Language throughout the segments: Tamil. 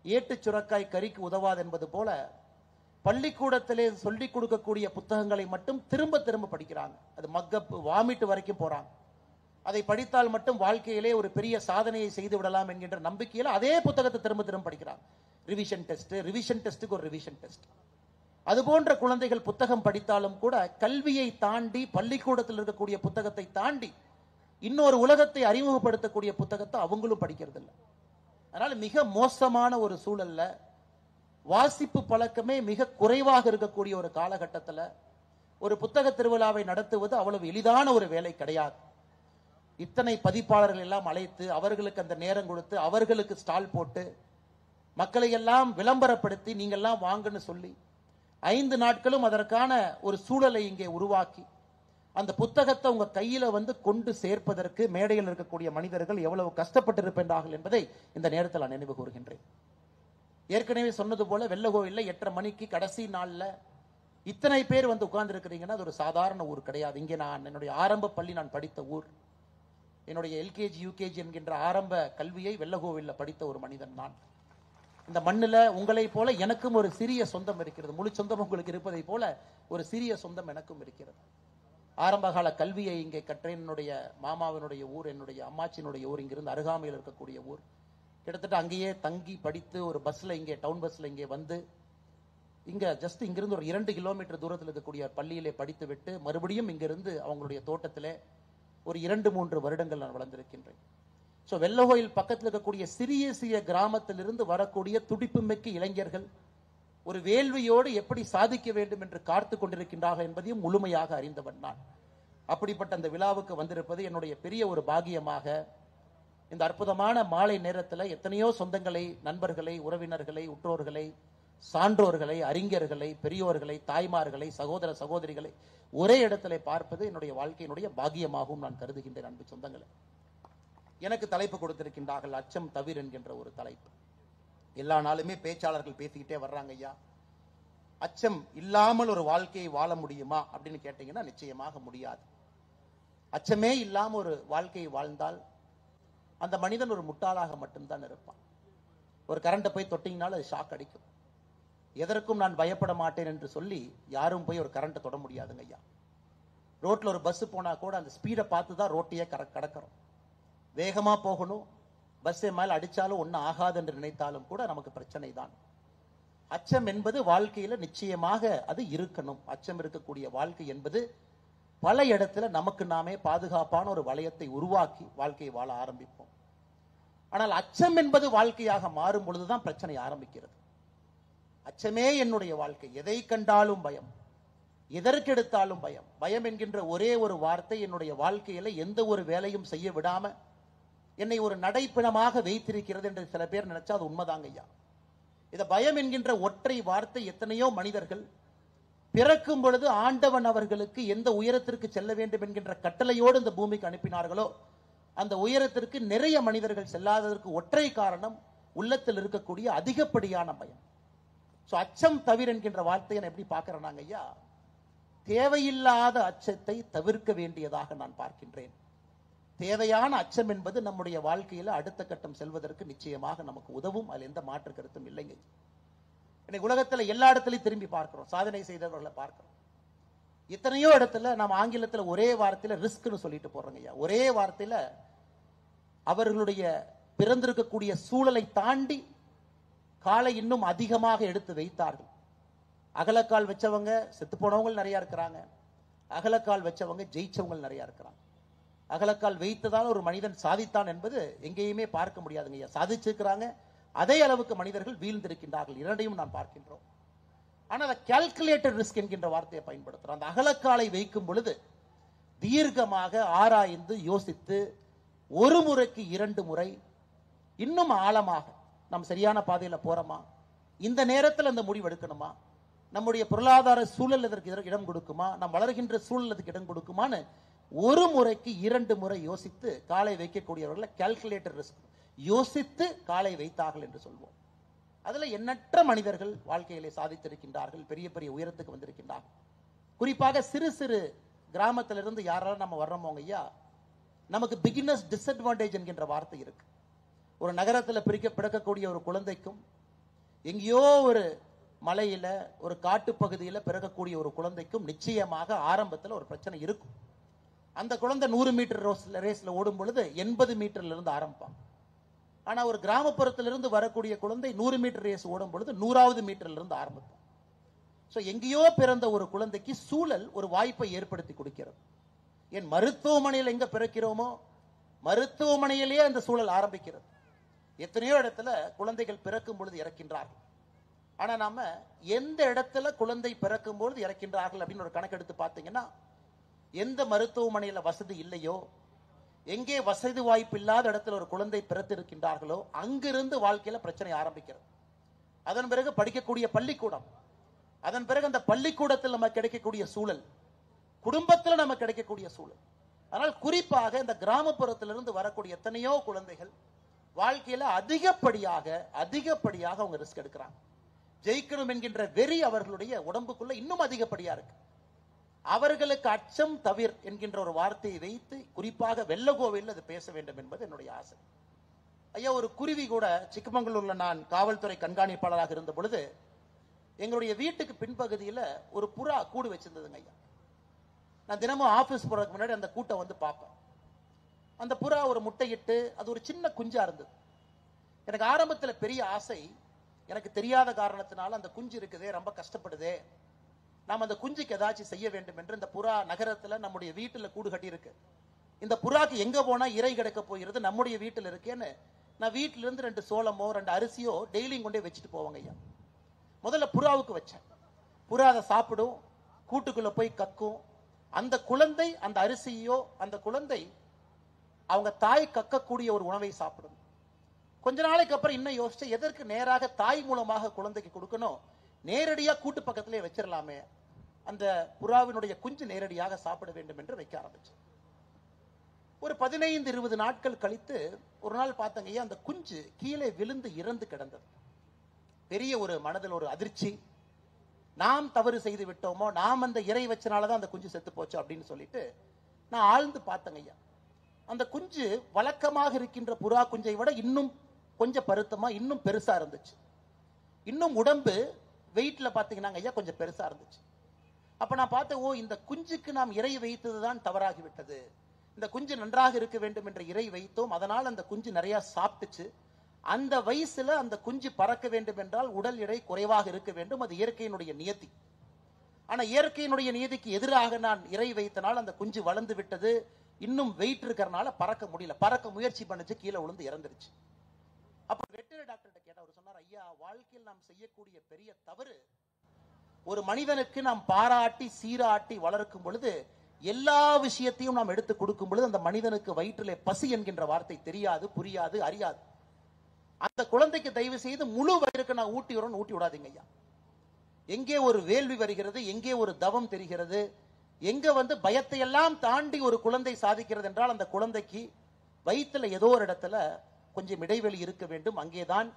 ஏட்டு சுரக்காய் கறிக்கு உதவாது என்பது போல பள்ளிக்கூடத்திலே சொல்லிக் கொடுக்கக்கூடிய புத்தகங்களை மட்டும் திரும்ப திரும்ப படிக்கிறாங்க. அது மக்கப் வாமிட்டு வரைக்கும் போறாங்க. அதை படித்தால் மட்டும் வாழ்க்கையிலே ஒரு பெரிய சாதனையை செய்து விடலாம் என்கின்ற நம்பிக்கையில் அதே புத்தகத்தை திரும்ப திரும்ப படிக்கிறாங்க. ரிவிஷன் டெஸ்ட்டுக்கு ஒரு ரிவிஷன் டெஸ்ட். அது போன்ற குழந்தைகள் புத்தகம் படித்தாலும் கூட கல்வியை தாண்டி, பள்ளிக்கூடத்தில் இருக்கக்கூடிய புத்தகத்தை தாண்டி இன்னொரு உலகத்தை அறிமுகப்படுத்தக்கூடிய புத்தகத்தை அவங்களும் படிக்கிறது இல்லை. அதனால மிக மோசமான ஒரு சூழல்ல, வாசிப்பு பழக்கமே மிக குறைவாக இருக்கக்கூடிய ஒரு காலகட்டத்தில் ஒரு புத்தக திருவிழாவை நடத்துவது அவ்வளவு எளிதான ஒரு வேலை கிடையாது. இத்தனை பதிப்பாளர்கள் எல்லாம் அழைத்து அவர்களுக்கு அந்த நேரம் கொடுத்து அவர்களுக்கு ஸ்டால் போட்டு மக்களை எல்லாம் விளம்பரப்படுத்தி நீங்கள்லாம் வாங்கன்னு சொல்லி 5 நாட்களும் அதற்கான ஒரு சூழலை இங்கே உருவாக்கி அந்த புத்தகத்தை உங்க கையில கொண்டு சேர்ப்பதற்கு மேடையில் இருக்கக்கூடிய மனிதர்கள் எவ்வளவு கஷ்டப்பட்டிருப்பார்கள் என்பதை இந்த நேரத்தில் நான் நினைவு கூறுகின்றேன். ஏற்கனவே சொன்னது போல வெள்ளகோவில்ல 8:30 மணிக்கு கடைசி நாள்ல இத்தனை பேர் உட்கார்ந்து இருக்கிறீங்கன்னா அது ஒரு சாதாரண ஊர் கிடையாது. இங்கே நான் என்னுடைய ஆரம்ப பள்ளி நான் படித்த ஊர். என்னுடைய எல்கேஜி யூகேஜி என்கின்ற ஆரம்ப கல்வியை வெள்ளகோவில்ல படித்த ஒரு மனிதன் நான். இந்த மண்ணில் உங்களை போல எனக்கும் ஒரு சிறிய சொந்தம் இருக்கிறது. முழு சொந்தம் உங்களுக்கு இருப்பதை போல ஒரு சிறிய சொந்தம் எனக்கும் இருக்கிறது. ஆரம்பகால கல்வியை இங்கே கற்றேன். என்னுடைய மாமாவினுடைய ஊர், என்னுடைய அம்மாச்சியினுடைய ஊர், இங்கிருந்து அருகாமையில் இருக்கக்கூடிய ஊர். கிட்டத்தட்ட அங்கேயே தங்கி படித்து ஒரு பஸ்ல இங்கே டவுன் பஸ்ல இங்கே வந்து இங்க ஜஸ்ட் இங்கிருந்து ஒரு 2 கிலோமீட்டர் தூரத்தில் இருக்கக்கூடிய பள்ளியிலே படித்து விட்டு மறுபடியும் இங்கிருந்து அவங்களுடைய தோட்டத்திலே ஒரு 2-3 வருடங்கள் நான் வளர்ந்திருக்கின்றேன். ஸோ வெள்ளகோயில் பக்கத்தில் இருக்கக்கூடிய சிறிய சிறிய கிராமத்திலிருந்து வரக்கூடிய துடிப்புமிக்க இளைஞர்கள் ஒரு வேள்வியோடு எப்படி சாதிக்க வேண்டும் என்று காத்து கொண்டிருக்கின்றார்கள் என்பதையும் முழுமையாக அறிந்தவன் நான். அப்படிப்பட்ட அந்த விழாவுக்கு வந்திருப்பது என்னுடைய பெரிய ஒரு பாகியமாக. இந்த அற்புதமான மாலை நேரத்தில் எத்தனையோ சொந்தங்களை, நண்பர்களை, உறவினர்களை, உற்றோர்களை, சான்றோர்களை, அறிஞர்களை, பெரியோர்களை, தாய்மார்களை, சகோதர சகோதரிகளை ஒரே இடத்துல பார்ப்பது என்னுடைய வாழ்க்கையினுடைய பாகியமாகவும் நான் கருதுகின்றேன். அன்பு சொந்தங்களை, எனக்கு தலைப்பு கொடுத்திருக்கின்றார்கள் அச்சம் தவிர என்கின்ற ஒரு தலைப்பு. எல்லா நாளுமே பேச்சாளர்கள் பேசிக்கிட்டே வர்றாங்க. ஐயா, அச்சம் இல்லாமல் ஒரு வாழ்க்கையை வாழ முடியுமா அப்படின்னு கேட்டீங்கன்னா நிச்சயமாக முடியாது. அச்சமே இல்லாம ஒரு வாழ்க்கையை வாழ்ந்தால் அந்த மனிதன் ஒரு முட்டாளாக மட்டும்தான் இருப்பான். ஒரு கரண்டை போய் தொட்டிங்கனாலும் அது ஷாக் அடிக்கும். எதற்கும் நான் பயப்பட மாட்டேன் என்று சொல்லி யாரும் போய் ஒரு கரண்டை தொட முடியாதுங்க ஐயா. ரோட்ல ஒரு பஸ் போனா கூட அந்த ஸ்பீடை பார்த்து தான் ரோட்டையே கடக்கிறோம். வேகமா போகணும், பஸ்ஸை மேல அடிச்சாலும் ஒன்னும் ஆகாது என்று நினைத்தாலும் கூட நமக்கு பிரச்சனை தான். அச்சம் என்பது வாழ்க்கையில நிச்சயமாக அது இருக்கணும். அச்சம் இருக்கக்கூடிய வாழ்க்கை என்பது பல இடத்துல நமக்கு நாமே பாதுகாப்பான ஒரு வளையத்தை உருவாக்கி வாழ்க்கையை வாழ ஆரம்பிப்போம். ஆனால் அச்சம் என்பது வாழ்க்கையாக மாறும் பொழுதுதான் பிரச்சனை ஆரம்பிக்கிறது. அச்சமே என்னுடைய வாழ்க்கை, எதை கண்டாலும் பயம், எதற்கெடுத்தாலும் பயம். பயம் என்கின்ற ஒரே ஒரு வார்த்தை என்னுடைய வாழ்க்கையில எந்த ஒரு வேலையும் செய்ய விடாம என்னை ஒரு நடைப்பிணமாக வைத்திருக்கிறது என்று சில பேர் நினைச்சா அது உண்மைதாங்க ஐயா. இத பயம் என்கின்ற ஒற்றை வார்த்தை எத்தனையோ மனிதர்கள் பிறக்கும் பொழுது ஆண்டவன் அவர்களுக்கு எந்த உயரத்திற்கு செல்ல வேண்டும் என்கின்ற கட்டளையோடு இந்த பூமிக்கு அனுப்பினார்களோ அந்த உயரத்திற்கு நிறைய மனிதர்கள் செல்லாததற்கு ஒற்றை காரணம் உள்ளத்தில் இருக்கக்கூடிய அதிகப்படியான பயம். அச்சம் தவிர என்கின்ற வார்த்தையை எப்படி பார்க்கிறேன் ஐயா, தேவையில்லாத அச்சத்தை தவிர்க்க வேண்டியதாக நான் பார்க்கின்றேன். தேவையான அச்சம் என்பது நம்முடைய வாழ்க்கையில அடுத்த கட்டம் செல்வதற்கு நிச்சயமாக நமக்கு உதவும். அதில் எந்த மாற்று கருத்தும் இல்லைங்க. இன்னைக்கு உலகத்துல எல்லா இடத்துலையும் திரும்பி பார்க்கிறோம், சாதனை செய்தவர்களை பார்க்கிறோம். எத்தனையோ இடத்துல நாம் ஆங்கிலத்துல ஒரே வார்த்தையில ரிஸ்க்னு சொல்லிட்டு போறோங்க ஐயா. ஒரே வார்த்தையில அவர்களுடைய பிறந்திருக்கக்கூடிய சூழலை தாண்டி காலை இன்னும் அதிகமாக எடுத்து வைத்தார்கள். அகலக்கால் வச்சவங்க செத்து போனவங்க நிறைய இருக்கிறாங்க, அகலக்கால் வச்சவங்க ஜெயிச்சவங்க நிறைய இருக்கிறாங்க. அகலக்கால் வைத்ததால் ஒரு மனிதன் சாதித்தான் என்பது எங்கேயுமே பார்க்க முடியாதுங்க. சாதிச்சிருக்கிறாங்க, அதே அளவுக்கு மனிதர்கள் வீழ்ந்திருக்கின்றார்கள். இரண்டையும் நாம் பார்க்கின்றோம். ஆனால் கால்குலேட்டட் ரிஸ்க் என்கின்ற வார்த்தையை பயன்படுத்துறோம். அந்த அகலக்காலை வைக்கும் பொழுது தீர்க்கமாக ஆராய்ந்து யோசித்து ஒரு முறைக்கு 2 முறை இன்னும் ஆழமாக நாம் சரியான பாதையில போறோமா, இந்த நேரத்தில் அந்த முடிவு எடுக்கணுமா, நம்முடைய பொருளாதார சூழல் இதற்கு இடம் கொடுக்குமா, நாம் வளர்கின்ற சூழல் அதுக்கு இடம் கொடுக்குமான்னு ஒரு முறைக்கு 2 முறை யோசித்து காலை வைக்கக்கூடியவர்களை கால்குலேட்டட் ரிஸ்க் யோசித்து காலை வைத்தார்கள் என்று சொல்வோம். அதுல எண்ணற்ற மனிதர்கள் வாழ்க்கையிலே சாதித்திருக்கின்றார்கள், பெரிய பெரிய உயரத்துக்கு வந்திருக்கின்றார்கள். குறிப்பாக சிறு சிறு கிராமத்திலிருந்து யாராலும் நம்ம வர்றோமோ ஐயா, நமக்கு பிகினர்ஸ் டிஸ்அட்வான்டேஜ் என்கின்ற வார்த்தை இருக்கு. ஒரு நகரத்தில் பிறக்கக்கூடிய ஒரு குழந்தைக்கும் எங்கேயோ ஒரு மலையில ஒரு காட்டு பகுதியில் பிறக்கக்கூடிய ஒரு குழந்தைக்கும் நிச்சயமாக ஆரம்பத்தில் ஒரு பிரச்சனை இருக்கும். அந்த குழந்தை 100 மீட்டர் ரேஸ்ல ஓடும் பொழுது 80 மீட்டர்ல இருந்து ஆரம்பிப்பாங்க. ஆனா ஒரு கிராமப்புறத்திலிருந்து வரக்கூடிய குழந்தை 100 மீட்டர் ரேஸ் ஓடும் பொழுது 100வது மீட்டர்ல இருந்து ஆரம்பிப்பாங்க. ஸோ எங்கேயோ பிறந்த ஒரு குழந்தைக்கு சூழல் ஒரு வாய்ப்பை ஏற்படுத்தி கொடுக்கிறது. என் மருத்துவமனையில் எங்க பிறக்கிறோமோ மருத்துவமனையிலேயே அந்த சூழல் ஆரம்பிக்கிறது. எத்தனையோ இடத்துல குழந்தைகள் பிறக்கும் பொழுது இறக்கின்றார்கள். ஆனா நாம எந்த இடத்துல குழந்தை பிறக்கும் பொழுது இறக்கின்றார்கள் அப்படின்னு ஒரு கணக்கெடுத்து பார்த்தீங்கன்னா, எந்த மருத்துவமனையில வசதி இல்லையோ, எங்கே வசதி வாய்ப்பு இல்லாத இடத்துல ஒரு குழந்தை பிறத்திருக்கின்றார்களோ அங்கிருந்து வாழ்க்கையில பிரச்சனை ஆரம்பிக்கிறது. அதன் பிறகு படிக்கக்கூடிய பள்ளிக்கூடம், அதன் பிறகு அந்த பள்ளிக்கூடத்தில் நமக்கு கிடைக்கக்கூடிய சூழல், குடும்பத்தில் நமக்கு கிடைக்கக்கூடிய சூழல். ஆனால் குறிப்பாக இந்த கிராமப்புறத்திலிருந்து வரக்கூடிய எத்தனையோ குழந்தைகள் வாழ்க்கையில அதிகப்படியாக அவங்க ரிஸ்க் எடுக்கிறாங்க. ஜெயிக்கணும் என்கின்ற வெறி அவர்களுடைய உடம்புக்குள்ள இன்னும் அதிகப்படியா இருக்கு. அவர்களுக்கு அச்சம் தவிர் என்கின்ற ஒரு வார்த்தையை வைத்து குறிப்பாக வெள்ளகோவையில் அது பேச வேண்டும் என்பது என்னுடைய ஆசை. ஐயா, ஒரு குருவி கூட சிக்கமங்களூர்ல நான் காவல்துறை கண்காணிப்பாளராக இருந்த பொழுது எங்களுடைய வீட்டுக்கு பின்பகுதியில் ஒரு புறா கூடு வச்சிருந்ததுங்க ஐயா. நான் தினமும் ஆபீஸ் போறதுக்கு முன்னாடி அந்த கூட்டை வந்து பார்ப்பேன். அந்த புறா ஒரு முட்டையிட்டு அது ஒரு சின்ன குஞ்சா இருந்தது. எனக்கு ஆரம்பத்தில் பெரிய ஆசை, எனக்கு தெரியாத காரணத்தினால அந்த குஞ்சு இருக்குதே, ரொம்ப கஷ்டப்படுதே, நாம் அந்த குஞ்சுக்கு ஏதாச்சும் செய்ய வேண்டும் என்று இந்த புறா நகரத்தில் நம்முடைய வீட்டில் கூடு கட்டி இருக்கு. இந்த புறாக்கு எங்க போனா இறை கிடைக்க போகிறது, நம்முடைய வீட்டில் இருக்கேன்னு நான் வீட்டில இருந்து 2 சோளமோ 2 அரிசியோ டெய்லியும் கொண்டே வச்சுட்டு போவாங்க ஐயா. முதல்ல புறாவுக்கு வச்சேன். புறா அதை சாப்பிடும், கூட்டுக்குள்ள போய் கக்கும். அந்த குழந்தை அந்த அரிசியோ, அந்த குழந்தை அவங்க தாய் கக்கக்கூடிய ஒரு உணவை சாப்பிடும். கொஞ்ச நாளைக்கு அப்புறம் இன்னும் யோசிச்சு, எதற்கு நேராக தாய் மூலமாக குழந்தைக்கு கொடுக்கணும், நேரடியா கூட்டு பக்கத்திலே வச்சிடலாமே, அந்த புறாவினுடைய குஞ்சு நேரடியாக சாப்பிட வேண்டும் என்று வைக்க ஆரம்பிச்சு. ஒரு 15-20 நாட்கள் கழித்து ஒரு நாள் பார்த்தங்க ஐயா, அந்த குஞ்சு கீழே விழுந்து இறந்து கிடந்தது. பெரிய ஒரு மனதில் ஒரு அதிர்ச்சி. நாம் தவறு செய்து விட்டோமோ, நாம் அந்த இறை வச்சனாலதான் அந்த குஞ்சு செத்து போச்சு அப்படின்னு சொல்லிட்டு நான் ஆழ்ந்து பார்த்தங்க ஐயா. அந்த குஞ்சு வழக்கமாக இருக்கின்ற புறா குஞ்சை விட இன்னும் கொஞ்சம் பருத்தமா, இன்னும் பெருசா இருந்துச்சு. இன்னும் உடம்பு வெயிட்ல பாத்தீங்கன்னா ஐயா கொஞ்சம் பெருசா இருந்துச்சு. அப்ப நான் பார்த்தேன், ஓ, இந்த குஞ்சுக்கு நாம் இறை வைத்ததுதான் தவறாகிவிட்டது. இந்த குஞ்சு நன்றாக இருக்க வேண்டும் என்ற இறை வைத்தோம், அதனால் அந்த குஞ்சு நிறைய சாப்பிட்டுச்சு. அந்த வயசுல அந்த குஞ்சு பறக்க வேண்டும் என்றால் உடல் எடை குறைவாக இருக்க வேண்டும், அது இயற்கையினுடைய நியதி. ஆனா இயற்கையினுடைய நியதிக்கு எதிராக நான் இறை வைத்தனால் அந்த குஞ்சு வளர்ந்து விட்டது, இன்னும் வெயிட் இருக்கிறனால பறக்க முடியல. பறக்க முயற்சி பண்ணிச்சு, கீழே விழுந்து இறந்துருச்சு. அப்ப வெட்டரி டாக்டர் கேட்ட, அவர் சொன்னார், ஐயா, வாழ்க்கையில் நாம் செய்யக்கூடிய பெரிய தவறு, ஒரு மனிதனுக்கு நாம் பாராட்டி சீராட்டி வளர்க்கும் பொழுது எல்லா விஷயத்தையும் நாம் எடுத்து கொடுக்கும் பொழுது அந்த மனிதனுக்கு வயிற்றிலே பசி என்கின்ற வார்த்தை தெரியாது, புரியாது, அறியாது. அந்த குழந்தைக்கு தயவு செய்து முழு வயிறுக்கு நான் ஊட்டி விடாதீங்க ஐயா. எங்கே ஒரு வேள்வி வருகிறது, எங்கே ஒரு தவம் தெரிகிறது, எங்க பயத்தை எல்லாம் தாண்டி ஒரு குழந்தை சாதிக்கிறது என்றால் அந்த குழந்தைக்கு வயிற்றுல ஏதோ ஒரு இடத்துல கொஞ்சம் இடைவெளி இருக்க வேண்டும். அங்கேதான்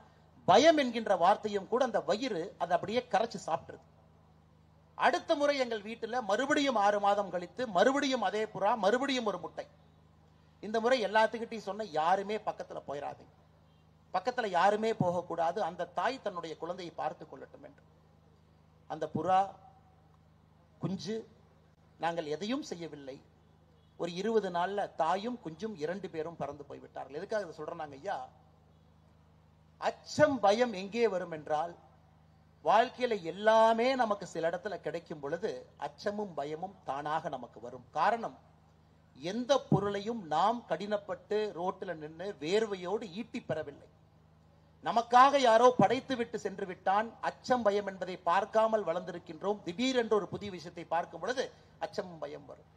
பயம் என்கின்ற வார்த்தையும் கூட அந்த வயிறு அதை அப்படியே கரைச்சு சாப்பிட்டுருது. அடுத்த முறை எங்கள் வீட்டுல மறுபடியும் 6 மாதம் கழித்து மறுபடியும் அதே புறா, மறுபடியும் ஒரு முட்டை. இந்த முறை எல்லாத்துக்கிட்டையும் சொன்ன, யாருமே பக்கத்துல போயிடாதீங்க, பக்கத்துல யாருமே போகக்கூடாது, அந்த தாய் தன்னுடைய குழந்தையை பார்த்து கொள்ளட்டும் என்று. அந்த புறா குஞ்சு, நாங்கள் எதையும் செய்யவில்லை, ஒரு 20 நாள்ல தாயும் குஞ்சும் 2 பேரும் பறந்து போய்விட்டார்கள். எதுக்காக இதை சொல்றாங்க ஐயா? அச்சம் பயம் எங்கே வரும் என்றால், வாழ்க்கையில எல்லாமே நமக்கு சில இடத்துல கிடைக்கும் பொழுது அச்சமும் பயமும் தானாக நமக்கு வரும். காரணம், எந்த பொருளையும் நாம் கடினப்பட்டு ரோட்டில் நின்று வேர்வையோடு ஈட்டி பெறவில்லை. நமக்காக யாரோ படைத்து விட்டு சென்று விட்டான். அச்சம் பயம் என்பதை பார்க்காமல் வளர்ந்திருக்கின்றோம். திடீரென்று ஒரு புதிய விஷயத்தை பார்க்கும் பொழுது அச்சம் பயம் வரும்.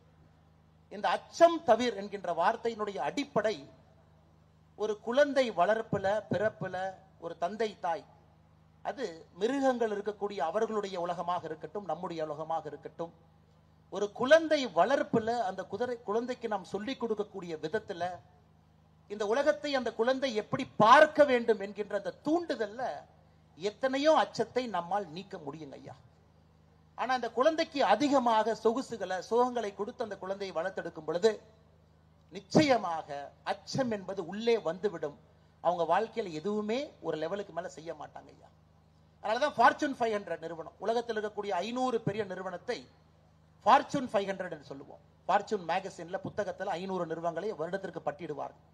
இந்த அச்சம் தவிர் என்கின்ற வார்த்தையினுடைய அடிப்படை, ஒரு குழந்தை வளர்ப்புல பிறப்புல ஒரு தந்தை தாய், அது மிருகங்கள் இருக்கக்கூடிய அவர்களுடைய உலகமாக இருக்கட்டும், நம்முடைய உலகமாக இருக்கட்டும், ஒரு குழந்தை வளர்ப்புல அந்த குழந்தைக்கு நாம் சொல்லிக் கொடுக்கக்கூடிய விதத்துல இந்த உலகத்தை அந்த குழந்தை எப்படி பார்க்க வேண்டும் என்கின்ற அந்த தூண்டுதல்ல எத்தனையோ அச்சத்தை நம்மால் நீக்க முடியுங்க ஐயா. ஆனா அந்த குழந்தைக்கு அதிகமாக சுகங்களை கொடுத்து அந்த குழந்தையை வளர்த்தெடுக்கும் பொழுது நிச்சயமாக அச்சம் என்பது உள்ளே வந்துவிடும். அவங்க வாழ்க்கையில எதுவுமே ஒரு லெவலுக்கு மேல செய்ய மாட்டாங்க ஐயா. அதனாலதான் ஃபார்ச்சூன் 500 நிறுவனம், உலகத்தில் இருக்கக்கூடிய 500 பெரிய நிறுவனத்தை ஃபார்ச்சூன் 500 என்று சொல்லுவோம். ஃபார்ச்சூன் மேகசின்ல புத்தகத்தில் 500 நிறுவனங்களை வருடத்திற்கு பட்டியிடுவார்கள்.